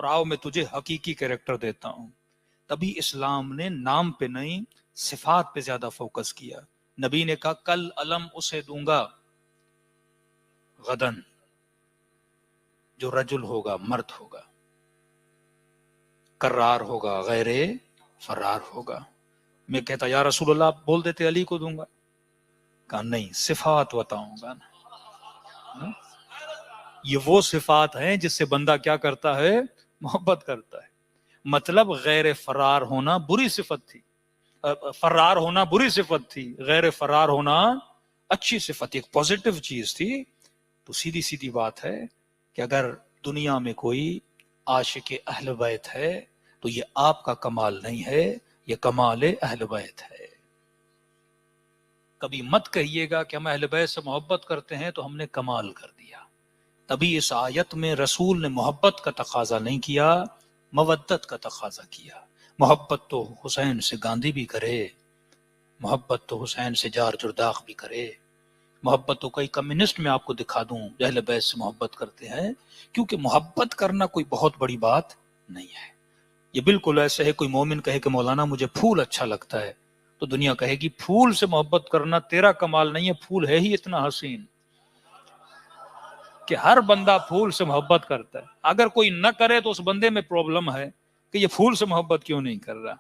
اور آؤ میں تجھے حقیقی کریکٹر دیتا ہوں. تبھی اسلام نے نام پہ نہیں صفات پہ زیادہ فوکس کیا. نبی نے کہا کل علم اسے دوں گا غدن، جو رجل ہوگا، مرد ہوگا، کرار ہوگا، غیر فرار ہوگا. میں کہتا یا رسول اللہ آپ بول دیتے علی کو دوں گا. کہا نہیں، صفات بتاؤں گا نا. یہ وہ صفات ہیں جس سے بندہ کیا کرتا ہے؟ محبت کرتا ہے. مطلب غیر فرار ہونا بری صفت تھی، فرار ہونا بری صفت تھی، غیر فرار ہونا اچھی صفت تھی، ایک پوزیٹو چیز تھی. تو سیدھی سیدھی بات ہے کہ اگر دنیا میں کوئی عاشق اہل بیت ہے تو یہ آپ کا کمال نہیں ہے، یہ کمال اہل بیت ہے. کبھی مت کہیے گا کہ ہم اہل بیت سے محبت کرتے ہیں تو ہم نے کمال کر دیا. تبھی اس آیت میں رسول نے محبت کا تقاضا نہیں کیا، مودت کا تقاضا کیا. محبت تو حسین سے گاندھی بھی کرے، محبت تو حسین سے جار جرداق بھی کرے، محبت تو کئی کمیونسٹ میں آپ کو دکھا دوں جو اہل بیت سے محبت کرتے ہیں. کیونکہ محبت کرنا کوئی بہت بڑی بات نہیں ہے. یہ بالکل ایسے ہے کوئی مومن کہے کہ مولانا مجھے پھول اچھا لگتا ہے، تو دنیا کہے گی پھول سے محبت کرنا تیرا کمال نہیں ہے، پھول ہے ہی اتنا حسین کہ ہر بندہ پھول سے محبت کرتا ہے. اگر کوئی نہ کرے تو اس بندے میں پرابلم ہے کہ یہ پھول سے محبت کیوں نہیں کر رہا.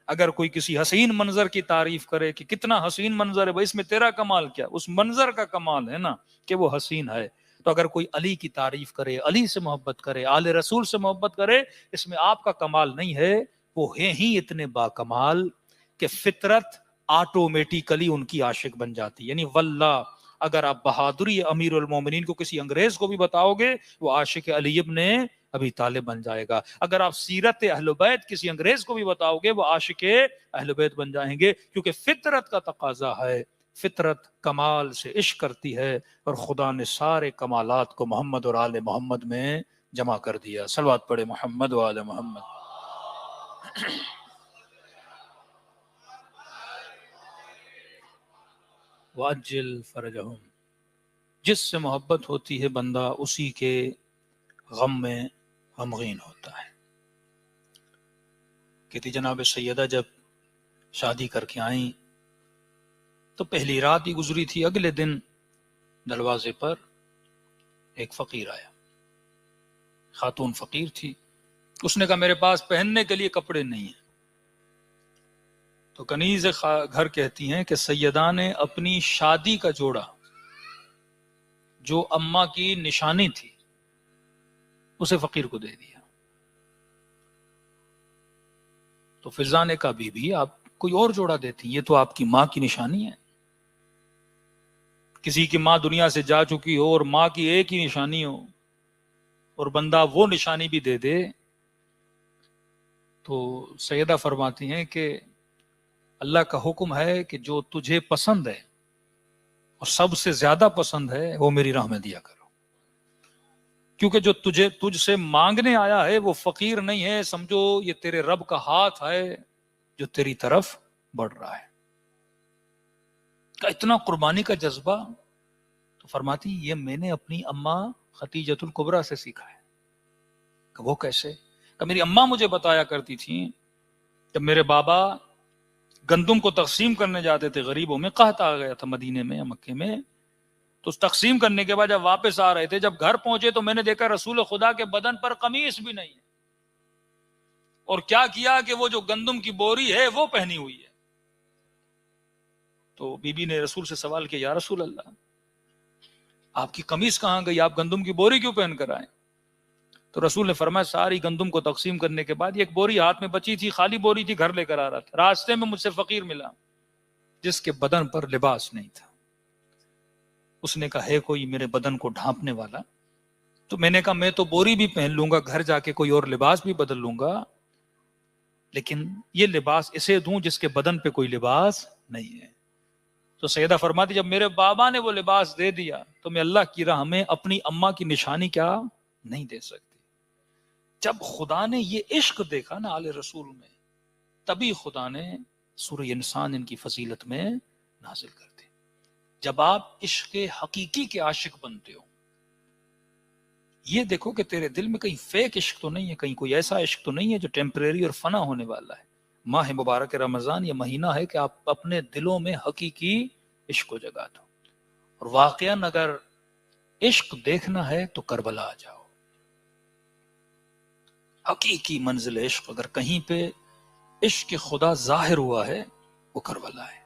اگر کوئی کسی حسین منظر کی تعریف کرے کہ کتنا حسین منظر ہے، بھائی اس میں تیرا کمال کیا؟ اس منظر کا کمال ہے نا کہ وہ حسین ہے. تو اگر کوئی علی کی تعریف کرے، علی سے محبت کرے، آل رسول سے محبت کرے، اس میں آپ کا کمال نہیں ہے. وہ ہیں ہی اتنے با کمال کہ فطرت آٹومیٹیکلی ان کی عاشق بن جاتی. یعنی واللہ اگر آپ بہادری امیر المومنین کو کسی انگریز کو بھی بتاؤ گے وہ عاشق علی ابن ابی طالب بن جائے گا. اگر آپ سیرت اہل بیت کسی انگریز کو بھی بتاؤ گے وہ عاشق اہل بیت بن جائیں گے. کیونکہ فطرت کا تقاضا ہے، فطرت کمال سے عشق کرتی ہے، اور خدا نے سارے کمالات کو محمد اور آل محمد میں جمع کر دیا. صلوات پڑھے محمد و آل محمد. وَأَجِّلْ فَرَجَهُمْ. جس سے محبت ہوتی ہے بندہ اسی کے غم میں غمگین ہوتا ہے. کہتی جناب سیدہ جب شادی کر کے آئیں تو پہلی رات ہی گزری تھی، اگلے دن دروازے پر ایک فقیر آیا. خاتون فقیر تھی. اس نے کہا میرے پاس پہننے کے لیے کپڑے نہیں ہیں. تو کنیز گھر کہتی ہیں کہ سیدہ نے اپنی شادی کا جوڑا جو اماں کی نشانی تھی اسے فقیر کو دے دیا. تو فضا نے کہا بی بی آپ کوئی اور جوڑا دیتی، یہ تو آپ کی ماں کی نشانی ہے. کسی کی ماں دنیا سے جا چکی ہو اور ماں کی ایک ہی نشانی ہو اور بندہ وہ نشانی بھی دے دے. تو سیدہ فرماتی ہیں کہ اللہ کا حکم ہے کہ جو تجھے پسند ہے اور سب سے زیادہ پسند ہے وہ میری راہ میں دیا کرو. کیونکہ جو تجھ سے مانگنے آیا ہے وہ فقیر نہیں ہے، سمجھو یہ تیرے رب کا ہاتھ ہے جو تیری طرف بڑھ رہا ہے. اتنا قربانی کا جذبہ. تو فرماتی یہ میں نے اپنی اماں خدیجۃ الکبریٰ سے سیکھا ہے. کہ وہ کیسے؟ کہ میری اماں مجھے بتایا کرتی تھی کہ میرے بابا گندم کو تقسیم کرنے جاتے تھے غریبوں میں، قحط آ گیا تھا مدینے میں یا مکے میں، تو تقسیم کرنے کے بعد جب واپس آ رہے تھے، جب گھر پہنچے تو میں نے دیکھا رسول خدا کے بدن پر قمیص بھی نہیں ہے، اور کیا کیا کہ وہ جو گندم کی بوری ہے وہ پہنی ہوئی ہے. تو بی بی نے رسول سے سوال کیا یا رسول اللہ آپ کی قمیص کہاں گئی، آپ گندم کی بوری کیوں پہن کر آئے؟ تو رسول نے فرمایا ساری گندم کو تقسیم کرنے کے بعد ایک بوری ہاتھ میں بچی تھی، خالی بوری تھی، گھر لے کر آ رہا تھا. راستے میں مجھ سے فقیر ملا جس کے بدن پر لباس نہیں تھا. اس نے کہا ہے کوئی میرے بدن کو ڈھانپنے والا؟ تو میں نے کہا میں تو بوری بھی پہن لوں گا، گھر جا کے کوئی اور لباس بھی بدل لوں گا، لیکن یہ لباس اسے دوں جس کے بدن پہ کوئی لباس نہیں ہے. تو سیدہ فرماتی جب میرے بابا نے وہ لباس دے دیا تو میں اللہ کی راہ میں اپنی اماں کی نشانی کیا نہیں دے سکتی. جب خدا نے یہ عشق دیکھا نا آل رسول میں، تبھی خدا نے سورہ انسان ان کی فضیلت میں نازل کر دی. جب آپ عشق حقیقی کے عاشق بنتے ہو، یہ دیکھو کہ تیرے دل میں کہیں فیک عشق تو نہیں ہے، کہیں کوئی ایسا عشق تو نہیں ہے جو ٹیمپریری اور فنا ہونے والا ہے۔ ماہ مبارک رمضان یہ مہینہ ہے کہ آپ اپنے دلوں میں حقیقی عشق کو جگا دو، اور واقعاً اگر عشق دیکھنا ہے تو کربلا آ جاؤ۔ حقیقی منزل عشق اگر کہیں پہ عشق خدا ظاہر ہوا ہے وہ کربلا ہے۔